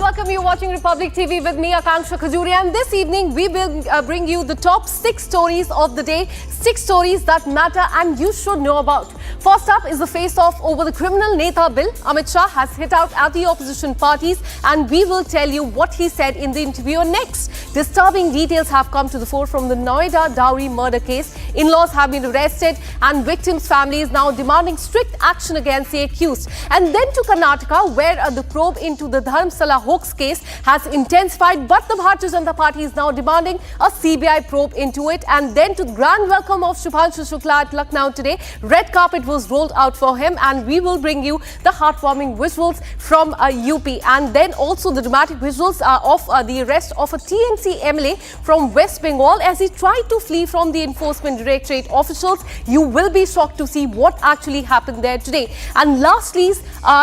welcome you watching Republic TV with me, Akanksha Khajuri, and this evening we will bring you the top 6 stories of the day, 6 stories that matter and you should know about. First up is the face-off over the criminal Neta Bill. Amit Shah has hit out at the opposition parties and we will tell you what he said in the interview. Next, disturbing details have come to the fore from the Noida Dowry murder case. In-laws have been arrested and victims' family is now demanding strict action against the accused. And then to Karnataka, where the probe into the Dharamsala hoax case has intensified, but the Bharatiya Janata Party is now demanding a CBI probe into it. And then to the grand welcome of Shubhanshu Shukla at Lucknow today, red carpet was rolled out for him, and we will bring you the heartwarming visuals from UP, and then also the dramatic visuals of the arrest of a TMC MLA from West Bengal as he tried to flee from the Enforcement Directorate officials. You will be shocked to see what actually happened there today. And lastly,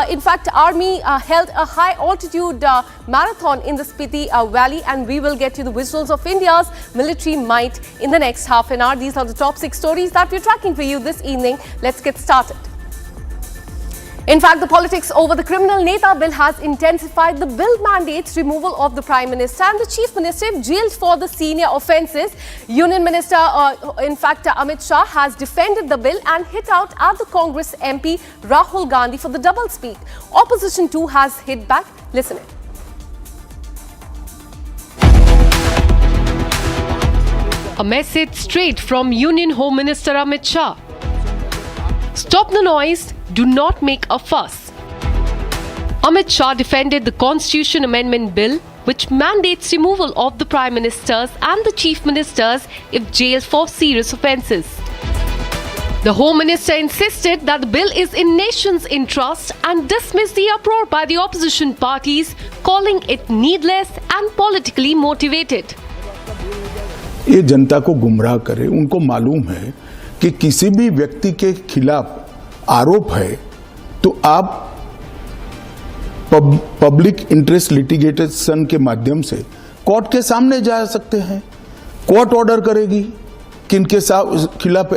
in fact, Army held a high altitude marathon in the Spiti Valley, and we will get you the visuals of India's military might in the next half an hour. These are the top 6 stories that we're tracking for you this evening. Let's get started. In fact, the politics over the criminal Neta Bill has intensified. The bill mandates removal of the Prime Minister and the Chief Minister if jailed for the senior offences. Union Minister, Amit Shah has defended the bill and hit out at the Congress MP Rahul Gandhi for the double speak. Opposition too has hit back. Listen in. A message straight from Union Home Minister Amit Shah. Stop the noise. Do not make a fuss. Amit Shah defended the Constitution Amendment Bill, which mandates removal of the Prime Ministers and the Chief Ministers if jailed for serious offences. The Home Minister insisted that the bill is in nation's interest and dismissed the uproar by the opposition parties, calling it needless and politically motivated. ये जनता को गुमराह करे। उनको मालूम है कि किसी भी व्यक्ति के खिलाफ आरोप है तो आप पब्लिक इंटरेस्ट लिटिगेशन के माध्यम से कोर्ट के सामने जा सकते हैं। कोर्ट ऑर्डर करेगी कि इनके खिलाफ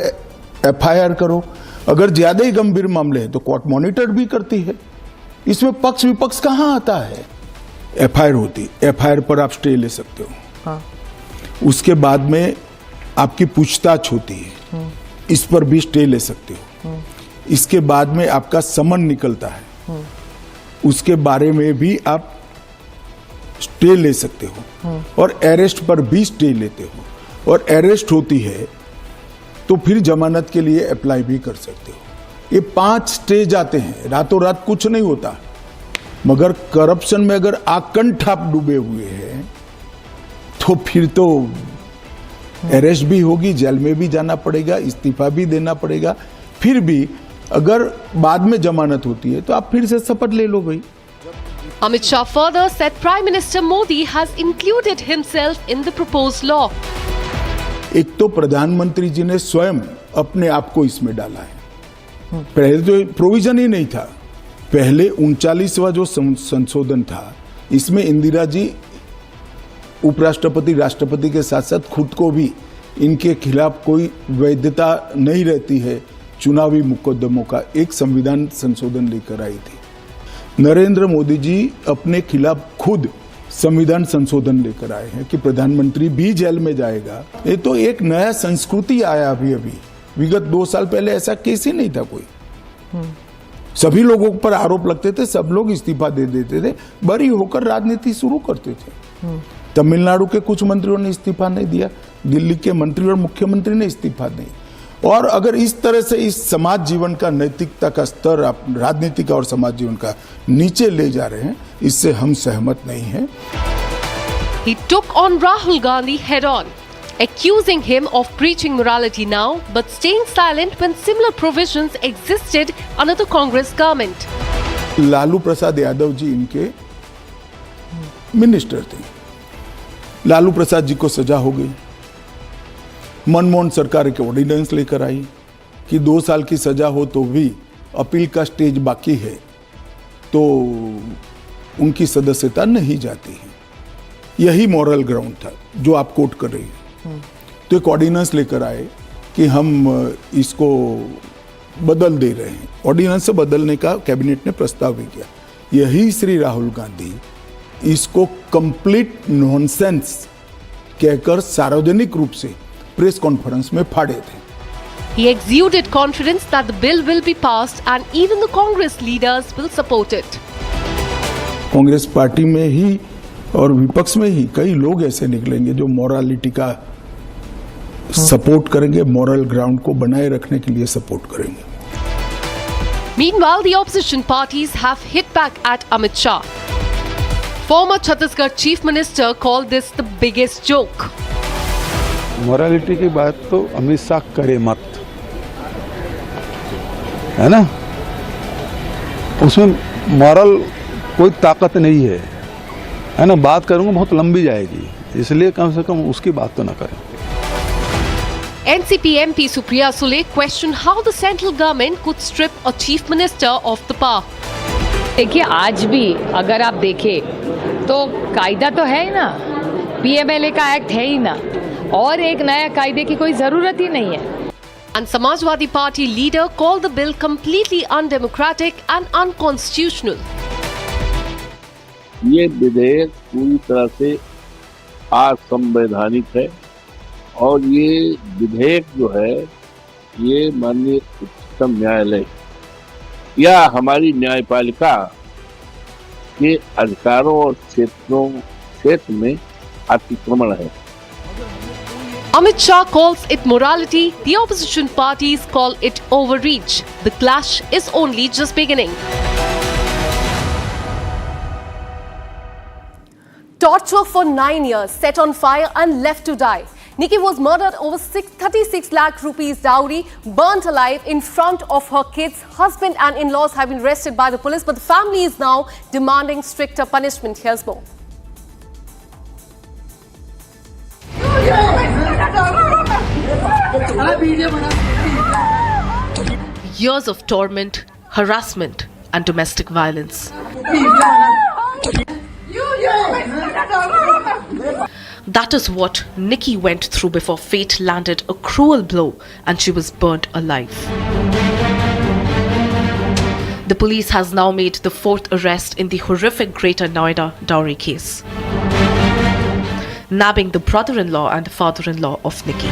एफआईआर करो। अगर ज्यादा ही गंभीर मामले हैं तो कोर्ट मॉनिटर भी करती है। इसमें पक्ष विपक्ष कहां आता है? एफआईआर होती, एफआईआर पर आप स्टे ले सकते हो। हाँ। उसके बाद में आपकी पूछताछ होती है, इस पर भी स्टे ले सकते हो। इसके बाद में आपका समन निकलता है, उसके बारे में भी आप स्टे ले सकते हो, और अरेस्ट पर भी स्टे लेते हो, और अरेस्ट होती है तो फिर जमानत के लिए अप्लाई भी कर सकते हो। ये 5 स्टेज आते हैं। रातों रात कुछ नहीं होता, मगर करप्शन में अगर आकंठ आप डूबे हुए हैं तो फिर तो अरेस्ट भी होगी, जेल में भी जाना पड़ेगा, इस्तीफा भी देना पड़ेगा। फिर भी अगर बाद में जमानत होती है तो आप फिर से शपथ ले लो भाई। Amit Shah further said Prime Minister Modi has included himself in the proposed law. एक तो प्रधानमंत्री जी ने स्वयं अपने आप को इसमें डाला है। पहले तो प्रोविजन ही नहीं था। पहले 39वां जो संशोधन था, इसमें इंदिरा जी उपराष्ट्रपति राष्ट्रपति के साथ साथ खुद को भी इनके खिलाफ कोई वैधता नहीं रहती है चुनावी मुकदमों का एक संविधान संशोधन लेकर आई थी। नरेंद्र मोदी जी अपने खिलाफ खुद संविधान संशोधन लेकर आए हैं कि प्रधानमंत्री भी जेल में जाएगा। ये तो एक नया संस्कृति आया अभी विगत 2 साल पहले ऐसा केस ही नहीं था कोई। सभी लोगों पर आरोप लगते थे, सब लोग इस्तीफा दे देते थे, बरी होकर राजनीति शुरू करते थे। तमिलनाडु के कुछ मंत्रियों ने इस्तीफा नहीं दिया, दिल्ली के मंत्री और मुख्यमंत्री ने इस्तीफा नहीं। और अगर इस तरह से इस समाज जीवन का नैतिकता का स्तर आप राजनीति का और समाज जीवन का नीचे ले जा रहे हैं, इससे हम सहमत नहीं हैं। He took on Rahul Gandhi head on, accusing him of preaching morality now but staying silent when similar provisions existed under the Congress government. Lalu Prasad Yadav ji इनके मिनिस्टर थे। लालू प्रसाद जी को सजा हो गई। मनमोहन सरकार एक ऑर्डिनेंस लेकर आई कि 2 साल की सजा हो तो भी अपील का स्टेज बाकी है तो उनकी सदस्यता नहीं जाती है। यही मॉरल ग्राउंड था जो आप कोट कर रही हैं। तो एक ऑर्डिनेंस लेकर आए कि हम इसको बदल दे रहे हैं। ऑर्डिनेंस से बदलने का कैबिनेट ने प्रस्ताव भी किया। यही श्री राहुल गांधी इसको कंप्लीट नॉनसेंस कहकर सार्वजनिक रूप से प्रेस कॉन्फ्रेंस में फाड़े थे। He exuded confidence that the bill will be passed and even the Congress leaders will support it. Congress party में ही और विपक्ष में ही कई लोग ऐसे निकलेंगे जो मोरालिटी का सपोर्ट करेंगे, मॉरल ग्राउंड को बनाए रखने के लिए सपोर्ट करेंगे। Meanwhile, the opposition parties have hit back at Amit Shah. Former Chhattisgarh Chief Minister called this the biggest joke. Morality की बात तो अमित शाह करे मत, है ना? उसमें मॉरल कोई ताकत नहीं है ना? बात करूंगा बहुत लंबी जाएगी, इसलिए कम से कम उसकी बात तो ना करें। NCP MP Supriya Sule questioned how the central government could strip a chief minister of the power. देखिए, आज भी अगर आप देखें तो कायदा तो है ही ना, PMLA का एक्ट है ही ना, और एक नया कायदे की कोई जरूरत ही नहीं है। And Samajwadi Party leader called the bill completely undemocratic and unconstitutional. ये विधेयक पूरी तरह से असंवैधानिक है और ये विधेयक जो है ये माननीय उच्चतम न्यायालय या हमारी न्यायपालिका के अधिकारों और क्षेत्र में अतिक्रमण है। Amit Shah calls it morality, the opposition parties call it overreach. The clash is only just beginning. Torture for 9 years, set on fire and left to die. Nikki was murdered over 36 lakh rupees dowry, burnt alive in front of her kids. Husband and in-laws have been arrested by the police, but the family is now demanding stricter punishment. Here's more. Years of torment, harassment and domestic violence. That is what Nikki went through before fate landed a cruel blow and she was burnt alive. The police has now made the 4th arrest in the horrific Greater Noida Dowry case, nabbing the brother-in-law and father-in-law of Nikki.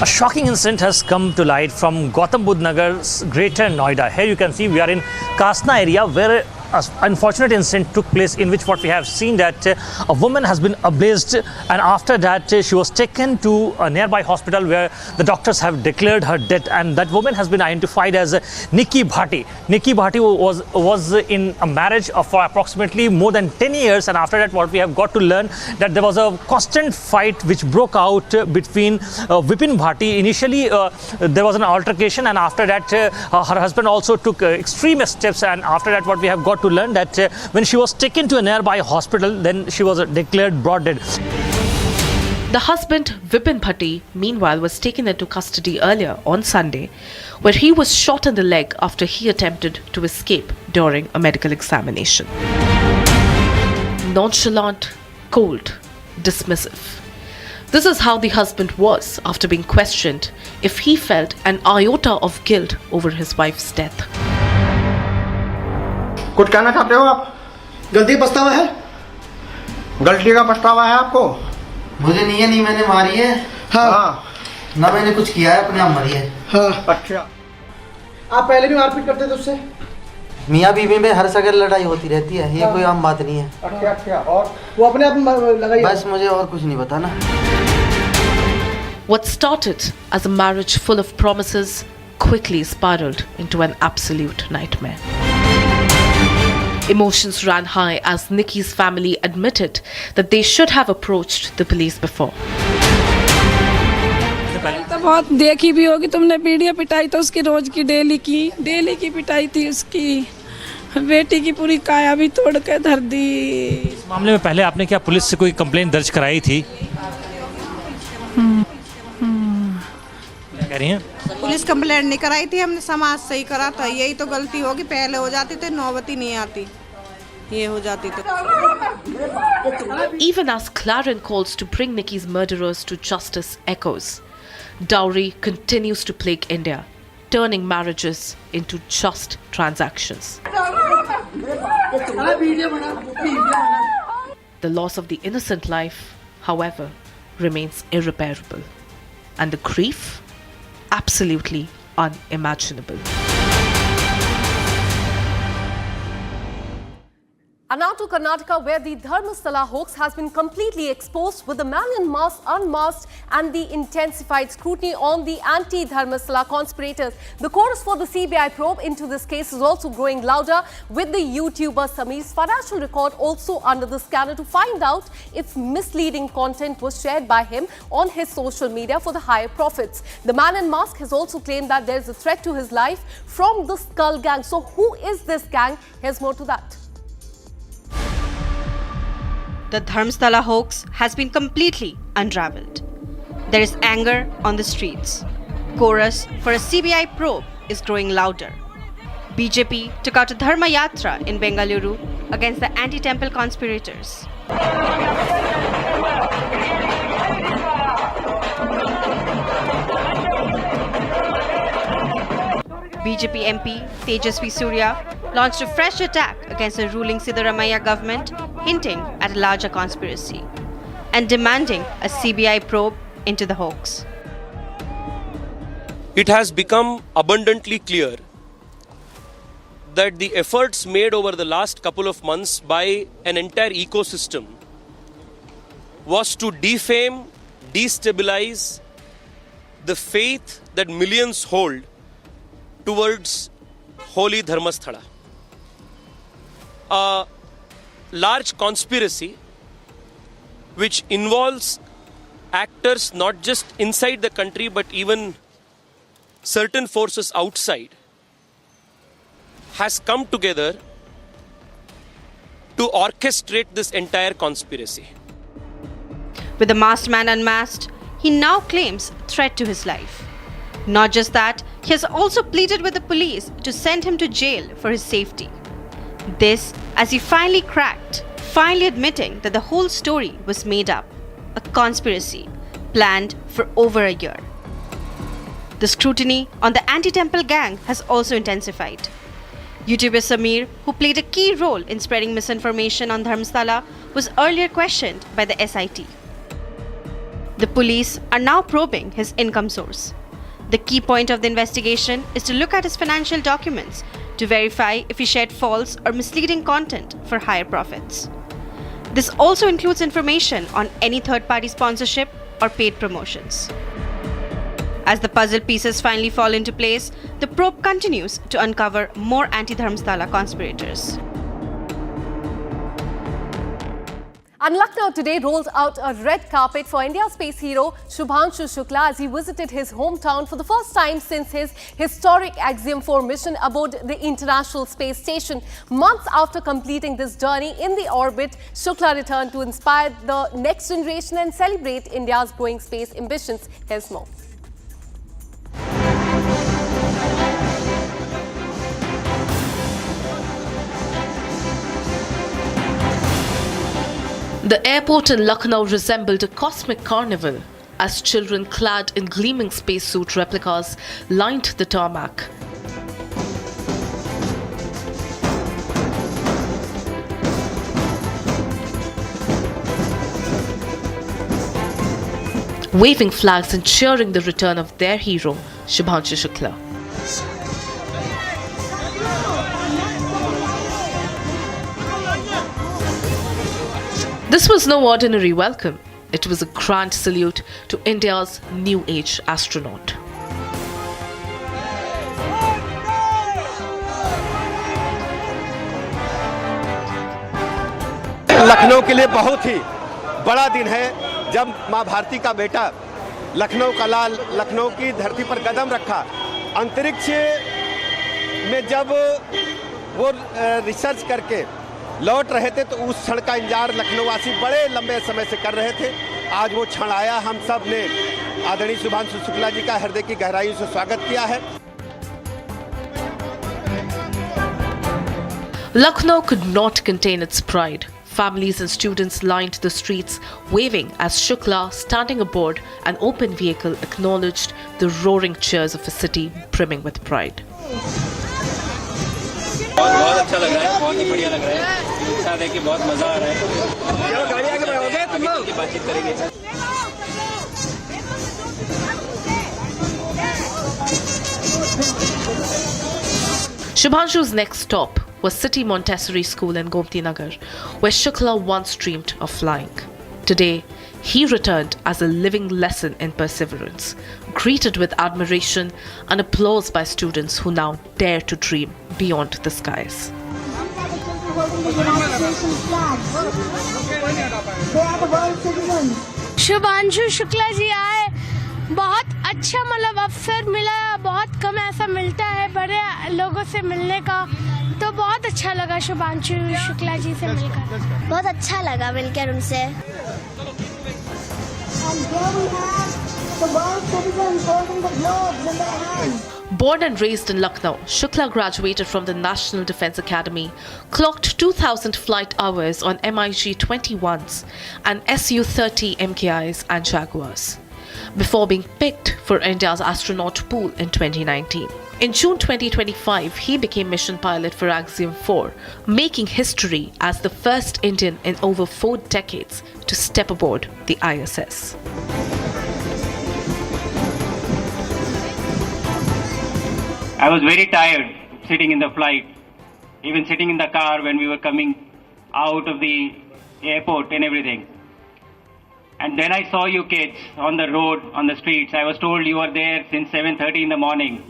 A shocking incident has come to light from Gautam Budh Nagar's Greater Noida. Here you can see we are in Kasna area where an unfortunate incident took place in which what we have seen that a woman has been abused, and after that she was taken to a nearby hospital where the doctors have declared her dead, and that woman has been identified as Nikki Bhati. Nikki Bhati was in a marriage for approximately more than 10 years, and after that what we have got to learn that there was a constant fight which broke out between Vipin Bhati. Initially there was an altercation, and after that her husband also took extreme steps, and after that what we have got to learn that when she was taken to a nearby hospital, then she was declared brought dead. The husband, Vipin Bhatti, meanwhile was taken into custody earlier on Sunday, where he was shot in the leg after he attempted to escape during a medical examination. Nonchalant, cold, dismissive. This is how the husband was after being questioned if he felt an iota of guilt over his wife's death. कुछ कहना चाहते हो आप? गलती पछतावा है? गलती का पछतावा है आपको? मुझे नहीं है, नहीं मैंने मारी है। हाँ। ना मैंने कुछ किया है, अपने आप मरी है। हाँ। अच्छा। आप पहले भी मारपीट करते थे उससे? मियाँ बीवी में हर जगह लड़ाई होती रहती है, ये कोई आम बात नहीं है। अच्छा। और वो अपने आप लगाई? बस मुझे और कुछ नहीं पता ना। What started as a marriage full of promises quickly spiraled into an absolute nightmare. Emotions ran high as Nikki's family admitted that they should have approached the police before. तो बहुत देखी भी होगी तुमने, वीडियो पिटाई तो उसकी रोज की डेली की पिटाई थी उसकी। बेटी की पूरी काया भी तोड़ के धर दी। इस मामले में पहले आपने क्या पुलिस से कोई कंप्लेंट दर्ज कराई थी? क्या कह रही हैं? पुलिस कंप्लेंट नहीं कराई थी, हमने समाज से ही करा था। यही तो गलती होगी, पहले हो जाती तो नौबती नहीं आती, ये हो जाती तो। Even as clarion calls to bring Nikki's murderers to justice echoes, dowry continues to plague India, turning marriages into just transactions. The loss of the innocent life, however, remains irreparable, and the grief absolutely unimaginable. And now to Karnataka, where the Dharmasthala hoax has been completely exposed, with the man in mask unmasked and the intensified scrutiny on the anti-Dharmasthala conspirators. The chorus for the CBI probe into this case is also growing louder, with the YouTuber Sameer's financial record also under the scanner to find out if misleading content was shared by him on his social media for the higher profits. The man in mask has also claimed that there is a threat to his life from the Skull Gang. So who is this gang? Here's more to that. The Dharmasthala hoax has been completely unraveled. There is anger on the streets. Chorus for a CBI probe is growing louder. BJP took out a Dharma Yatra in Bengaluru against the anti-temple conspirators. BJP MP Tejasvi Surya launched a fresh attack against the ruling Siddaramaiah government, hinting at a larger conspiracy and demanding a CBI probe into the hoax. It has become abundantly clear that the efforts made over the last couple of months by an entire ecosystem was to defame, destabilize the faith that millions hold towards holy Dharmasthala. A large conspiracy which involves actors not just inside the country but even certain forces outside has come together to orchestrate this entire conspiracy. With the masked man unmasked, he now claims threat to his life. Not just that, he has also pleaded with the police to send him to jail for his safety. This as he finally cracked, finally admitting that the whole story was made up, a conspiracy planned for over a year. The scrutiny on the anti-temple gang has also intensified. YouTuber Sameer, who played a key role in spreading misinformation on Dharmasthala, was earlier questioned by the SIT. The police are now probing his income source. The key point of the investigation is to look at his financial documents to verify if he shared false or misleading content for higher profits. This also includes information on any third-party sponsorship or paid promotions. As the puzzle pieces finally fall into place, the probe continues to uncover more anti-Dharmasthala conspirators. And Lucknow today rolled out a red carpet for India's space hero Shubhanshu Shukla as he visited his hometown for the first time since his historic Axiom 4 mission aboard the International Space Station. Months after completing this journey in the orbit, Shukla returned to inspire the next generation and celebrate India's growing space ambitions. Here's more. The airport in Lucknow resembled a cosmic carnival as children clad in gleaming spacesuit replicas lined the tarmac. Waving flags and cheering the return of their hero, Shubhanshu Shukla. This was no ordinary welcome. It was a grand salute to India's new age astronaut. Lucknow के लिए बहुत ही बड़ा दिन है जब मां भारती का बेटा लखनऊ का लाल लखनऊ की धरती पर कदम रखा। अंतरिक्ष में जब वो रिसर्च करके लौट रहे थे तो उस क्षण का इंतजार लखनऊ वासी बड़े लंबे समय से कर रहे थे। आज वो क्षण आया। हम सब ने आदरणीय शुभांशु शुक्ला जी का हृदय की गहराइयों से स्वागत किया है। Lucknow could not contain its pride. Families and students lined the streets, waving as Shukla, standing aboard an open vehicle, acknowledged the roaring cheers of a city brimming with pride. बहुत अच्छा लग रहा है, बहुत ही बढ़िया लग रहा है। बता दें कि बहुत मजा आ रहा है। गाड़ी आगे बढ़ाओगे तुम लोग? बातचीत करेंगे। Shubhanshu's next stop was City Montessori School in Gomti Nagar, where Shukla once dreamed of flying. Today, he returned as a living lesson in perseverance, greeted with admiration and applause by students who now dare to dream beyond the skies. Shubhanshu Shukla ji आए, बहुत अच्छा मतलब अवसर मिला, बहुत कम ऐसा मिलता है बड़े लोगों से मिलने का, तो बहुत अच्छा लगा शुभांशु शुक्ला जी से मिलकर। बहुत अच्छा लगा मिलकर उनसे। Born and raised in Lucknow, Shukla graduated from the National Defence Academy, clocked 2,000 flight hours on MiG-21s and Su-30 MKIs and Jaguars, before being picked for India's astronaut pool in 2019. In June 2025, he became mission pilot for Axiom 4, making history as the first Indian in over 4 decades to step aboard the ISS. I was very tired sitting in the flight, even sitting in the car when we were coming out of the airport and everything. And then I saw you kids on the road, on the streets. I was told you were there since 7:30 in the morning.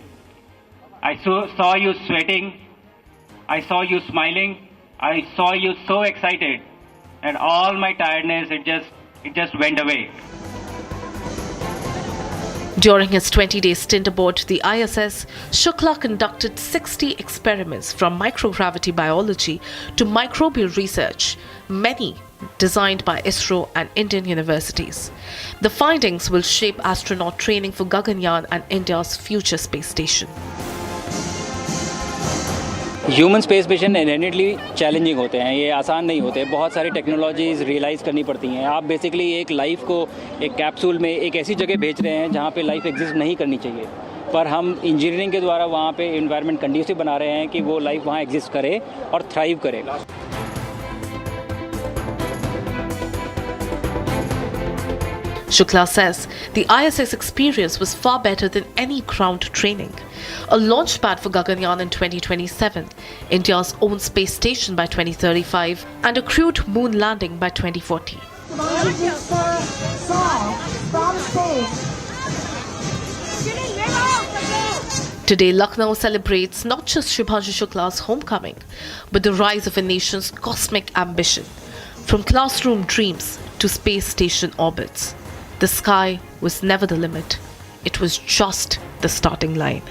I saw you sweating. I saw you smiling. I saw you so excited. And all my tiredness, it just went away. During his 20-day stint aboard the ISS, Shukla conducted 60 experiments from microgravity biology to microbial research, many designed by ISRO and Indian universities. The findings will shape astronaut training for Gaganyaan and India's future space station. Human space mission inherently challenging होते हैं, ये आसान नहीं होते, बहुत सारी technologies realise करनी पड़ती हैं। आप बेसिकली एक लाइफ को एक कैप्सूल में एक ऐसी जगह भेज रहे हैं जहाँ पे लाइफ एग्जिस्ट नहीं करनी चाहिए, पर हम इंजीनियरिंग के द्वारा वहाँ पे इन्वायरमेंट कंडीसिव बना रहे हैं कि वो लाइफ वहाँ एग्जिस्ट करे और थ्राइव करे। Shukla says the ISS experience was far better than any ground training. A launch pad for Gaganyaan in 2027, India's own space station by 2035, and a crewed moon landing by 2040. Today, Lucknow celebrates not just Shubhanshu Shukla's homecoming, but the rise of a nation's cosmic ambition, from classroom dreams to space station orbits. The sky was never the limit. It was just the starting line.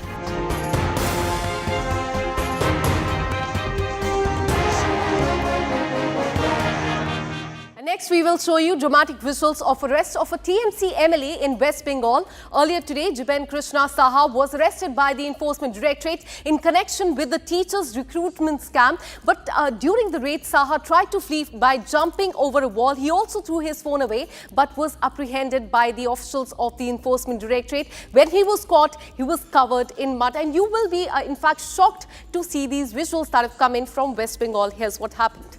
Next, we will show you dramatic visuals of arrest of a TMC MLA in West Bengal. Earlier today, Jiben Krishna Saha was arrested by the Enforcement Directorate in connection with the teachers' recruitment scam. But during the raid, Saha tried to flee by jumping over a wall. He also threw his phone away, but was apprehended by the officials of the Enforcement Directorate. When he was caught, he was covered in mud. And you will be, in fact, shocked to see these visuals that have come in from West Bengal. Here's what happened.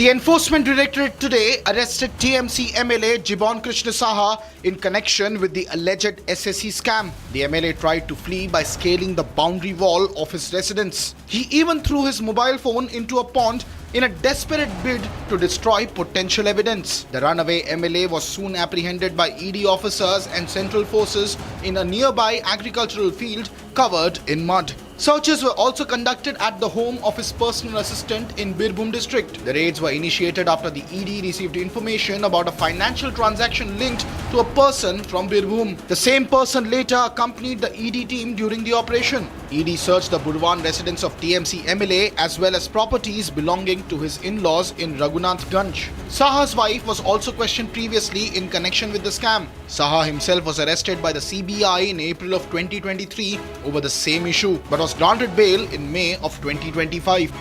The Enforcement Directorate today arrested TMC MLA Jiben Krishna Saha in connection with the alleged SSC scam. The MLA tried to flee by scaling the boundary wall of his residence. He even threw his mobile phone into a pond in a desperate bid to destroy potential evidence. The runaway MLA was soon apprehended by ED officers and central forces in a nearby agricultural field covered in mud. Searches were also conducted at the home of his personal assistant in Birbhum district. The raids were initiated after the ED received information about a financial transaction linked to a person from Birbhum. The same person later accompanied the ED team during the operation. ED searched the Burwan residence of TMC MLA as well as properties belonging to his in-laws in Raghunathganj. Saha's wife was also questioned previously in connection with the scam. Saha himself was arrested by the CBI in April of 2023 over the same issue, but was granted bail in May of 2025.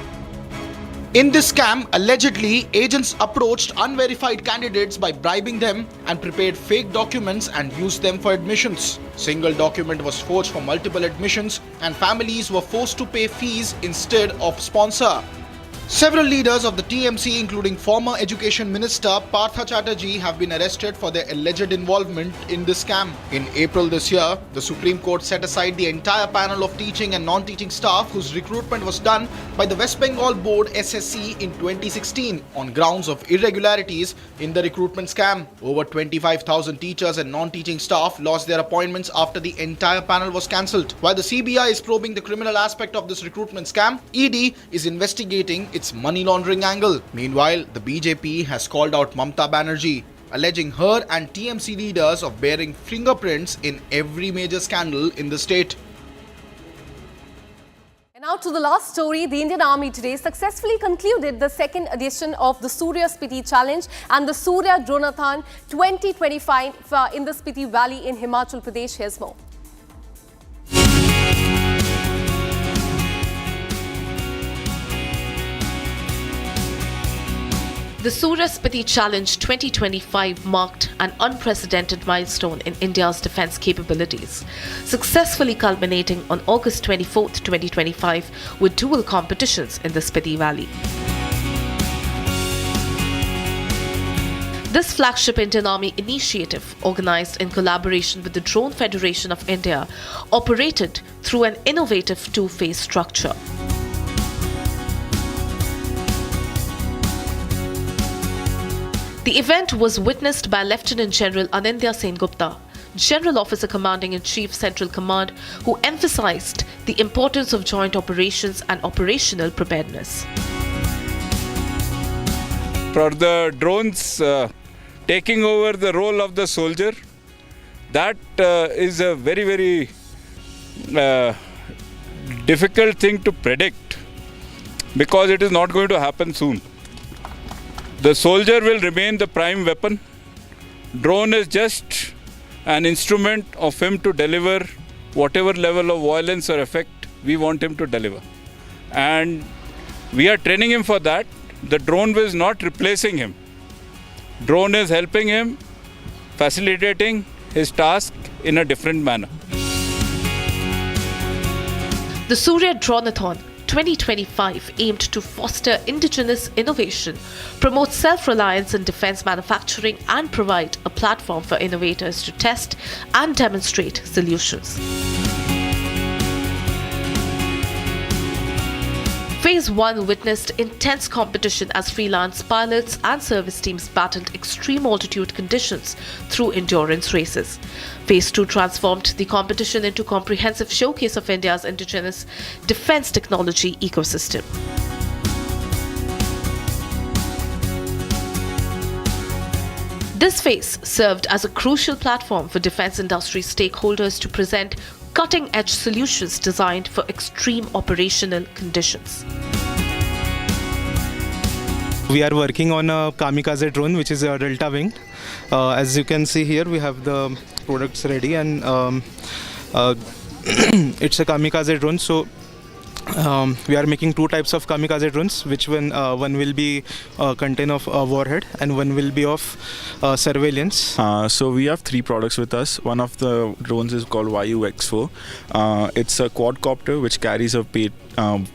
In this scam, allegedly, agents approached unverified candidates by bribing them and prepared fake documents and used them for admissions. Single document was forged for multiple admissions and families were forced to pay fees instead of sponsor. Several leaders of the TMC, including former Education Minister Partha Chatterjee, have been arrested for their alleged involvement in this scam. In April this year, the Supreme Court set aside the entire panel of teaching and non-teaching staff whose recruitment was done by the West Bengal Board SSC in 2016 on grounds of irregularities in the recruitment scam. Over 25,000 teachers and non-teaching staff lost their appointments after the entire panel was cancelled. While the CBI is probing the criminal aspect of this recruitment scam, ED is investigating its money laundering angle. Meanwhile, the BJP has called out Mamata Banerjee, alleging her and TMC leaders of bearing fingerprints in every major scandal in the state. And now to the last story. The Indian Army today successfully concluded the second edition of the Surya Spiti Challenge and the Surya Dronathon 2025 in the Spiti Valley in Himachal Pradesh. Here's more. The Surya Spiti Challenge 2025 marked an unprecedented milestone in India's defence capabilities, successfully culminating on August 24, 2025 with dual competitions in the Spiti Valley. This flagship Indian Army initiative, organised in collaboration with the Drone Federation of India, operated through an innovative two-phase structure. The event was witnessed by Lieutenant General Anindya Sengupta, General Officer Commanding-in-Chief Central Command, who emphasized the importance of joint operations and operational preparedness. For the drones taking over the role of the soldier, that is a very, very difficult thing to predict because it is not going to happen soon. The soldier will remain the prime weapon. Drone is just an instrument of him to deliver whatever level of violence or effect we want him to deliver. And we are training him for that. The drone is not replacing him. Drone is helping him, facilitating his task in a different manner. The Surya Dronathon 2025 aimed to foster indigenous innovation, promote self-reliance in defence manufacturing and provide a platform for innovators to test and demonstrate solutions. Phase 1 witnessed intense competition as freelance pilots and service teams battled extreme altitude conditions through endurance races. Phase 2 transformed the competition into a comprehensive showcase of India's indigenous defence technology ecosystem. This phase served as a crucial platform for defence industry stakeholders to present cutting-edge solutions designed for extreme operational conditions. We are working on a kamikaze drone, which is a delta wing. As you can see here, we have the products ready, and it's a kamikaze drone. So we are making two types of kamikaze drones, which one will be contain of warhead and one will be of surveillance. So we have three products with us. One of the drones is called Vayu X4. It's a quadcopter which carries a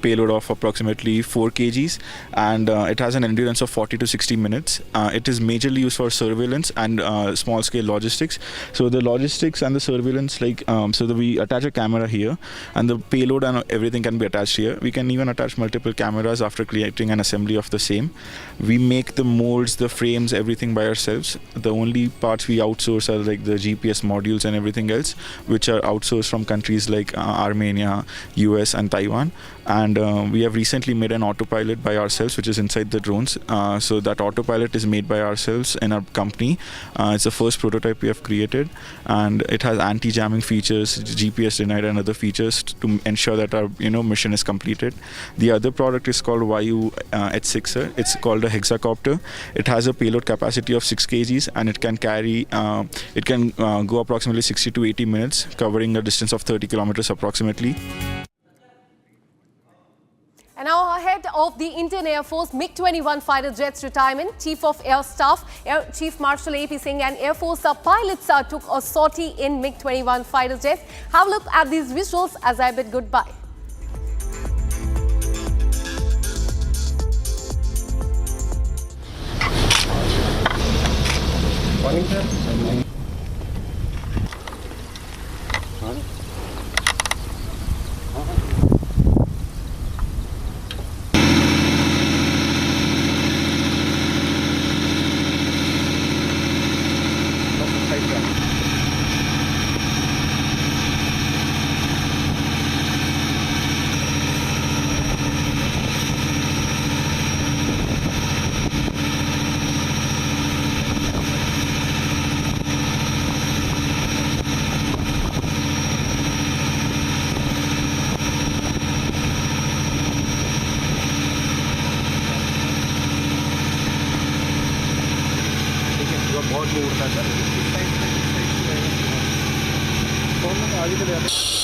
payload of approximately 4 kgs, and it has an endurance of 40 to 60 minutes. It is majorly used for surveillance and small scale logistics. So the logistics and the surveillance, we attach a camera here, and the payload and everything can be attached here. We can even attach multiple cameras after creating an assembly of the same. We make the molds, the frames, everything by ourselves. The only parts we outsource are like the GPS modules and everything else, which are outsourced from countries like Armenia, US and Taiwan. And we have recently made an autopilot by ourselves, which is inside the drones. So that autopilot is made by ourselves in our company. It's the first prototype we have created, and it has anti-jamming features, GPS denied and other features to ensure that our mission is completed. The other product is called Vayu H6. It's called a hexacopter. It has a payload capacity of 6 kgs, and it can carry go approximately 60 to 80 minutes, covering a distance of 30 kilometers approximately. And now ahead of the Indian Air Force MiG-21 fighter jets retirement, Chief of Air Staff, Air Chief Marshal A.P. Singh and Air Force pilots took a sortie in MiG-21 fighter jets. Have a look at these visuals as I bid goodbye. Morning, sir. बहुत दूर उड़ता है sir, आगे चले जाते हैं।